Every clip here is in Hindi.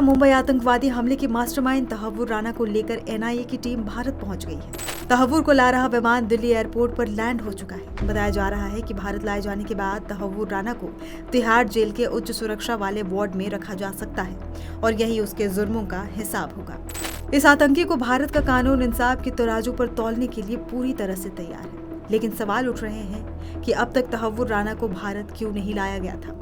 मुंबई आतंकवादी हमले के मास्टरमाइंड तहव्वुर राना को लेकर एनआईए की टीम भारत पहुंच गई है। तहव्वुर को ला रहा विमान दिल्ली एयरपोर्ट पर लैंड हो चुका है। बताया जा रहा है कि भारत लाए जाने के बाद तहव्वुर राना को तिहाड़ जेल के उच्च सुरक्षा वाले वार्ड में रखा जा सकता है और यही उसके जुर्मों का हिसाब होगा। इस आतंकी को भारत का कानून इंसाफ की तराजू पर तौलने के लिए पूरी तरह से तैयार है, लेकिन सवाल उठ रहे हैं कि अब तक तहव्वुर राना को भारत क्यों नहीं लाया गया था।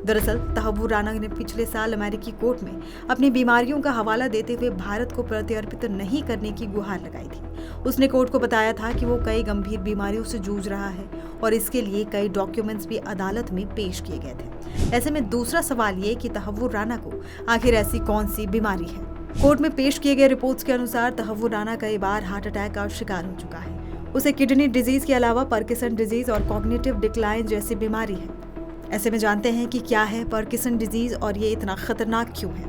दरअसल तहव्वुर राना ने पिछले साल अमेरिकी कोर्ट में अपनी बीमारियों का हवाला देते हुए भारत को प्रत्यर्पित नहीं करने की गुहार लगाई थी। उसने कोर्ट को बताया था कि वो कई गंभीर बीमारियों से जूझ रहा है और इसके लिए कई डॉक्यूमेंट्स भी अदालत में पेश किए गए थे। ऐसे में दूसरा सवाल ये कि तहव्वुर राना को आखिर ऐसी कौन सी बीमारी है। कोर्ट में पेश किए गए रिपोर्ट्स के अनुसार तहव्वुर राना कई बार हार्ट अटैक का शिकार हो चुका है। उसे किडनी डिजीज के अलावा पार्किंसन डिजीज और कॉग्निटिव डिक्लाइन जैसी बीमारी है। ऐसे में जानते हैं कि क्या है पार्किंसन डिजीज और ये इतना खतरनाक क्यों है।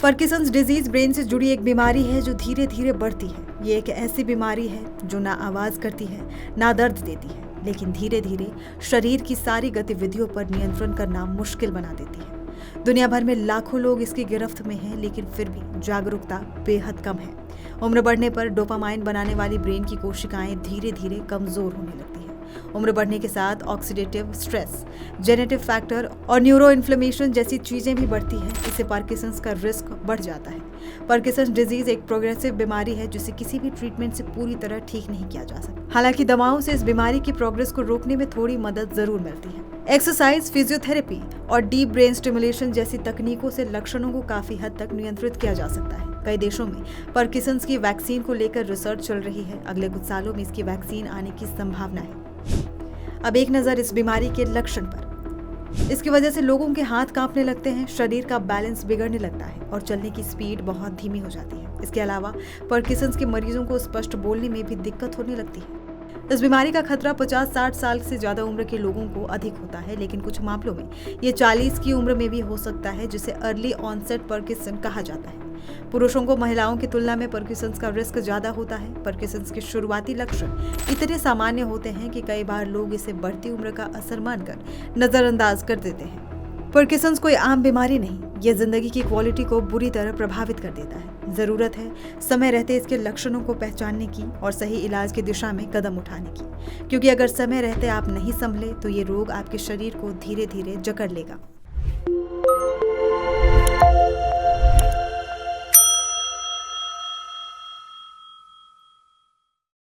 पार्किंसंस डिजीज ब्रेन से जुड़ी एक बीमारी है जो धीरे धीरे बढ़ती है। ये एक ऐसी बीमारी है जो ना आवाज करती है ना दर्द देती है, लेकिन धीरे धीरे शरीर की सारी गतिविधियों पर नियंत्रण करना मुश्किल बना देती है। दुनिया भर में लाखों लोग इसकी गिरफ्त में हैं, लेकिन फिर भी जागरूकता बेहद कम है। उम्र बढ़ने पर डोपामाइन बनाने वाली ब्रेन की कोशिकाएं धीरे धीरे कमजोर होने लगती है। उम्र बढ़ने के साथ ऑक्सीडेटिव स्ट्रेस, जेनेटिव फैक्टर और न्यूरो इन्फ्लेमेशन जैसी चीजें भी बढ़ती हैं। इससे पार्किंसंस का रिस्क बढ़ जाता है। पार्किंसंस डिजीज एक प्रोग्रेसिव बीमारी है जिसे किसी भी ट्रीटमेंट से पूरी तरह ठीक नहीं किया जा सकता। हालांकि दवाओं से इस बीमारी की प्रोग्रेस को रोकने में थोड़ी मदद जरूर मिलती है। एक्सरसाइज, फिजियोथेरेपी और डीप ब्रेन स्टिमुलेशन जैसी तकनीकों से लक्षणों को काफी हद तक नियंत्रित किया जा सकता है। कई देशों में पार्किंसंस की वैक्सीन को लेकर रिसर्च चल रही है। अगले कुछ सालों में इसकी वैक्सीन आने की संभावना है। अब एक नजर इस बीमारी के लक्षण पर। इसकी वजह से लोगों के हाथ कांपने लगते हैं, शरीर का बैलेंस बिगड़ने लगता है और चलने की स्पीड बहुत धीमी हो जाती है। इसके अलावा पार्किंसंस के मरीजों को स्पष्ट बोलने में भी दिक्कत होने लगती है। इस बीमारी का खतरा 50-60 साल से ज्यादा उम्र के लोगों को अधिक होता है, लेकिन कुछ मामलों में ये 40 की उम्र में भी हो सकता है, जिसे अर्ली ऑनसेट पार्किंसन कहा जाता है। पुरुषों को महिलाओं की तुलना में पार्किंसंस का रिस्क ज्यादा होता है। पार्किंसंस के शुरुआती लक्षण इतने सामान्य होते हैं कि कई बार लोग इसे बढ़ती उम्र का असर मानकर नजरअंदाज कर देते हैं। पार्किंसंस कोई आम बीमारी नहीं, यह जिंदगी की क्वालिटी को बुरी तरह प्रभावित कर देता है। जरूरत है समय रहते इसके लक्षणों को पहचानने की और सही इलाज की दिशा में कदम उठाने की, क्योंकि अगर समय रहते आप नहीं संभले तो ये रोग आपके शरीर को धीरे धीरे जकड़ लेगा।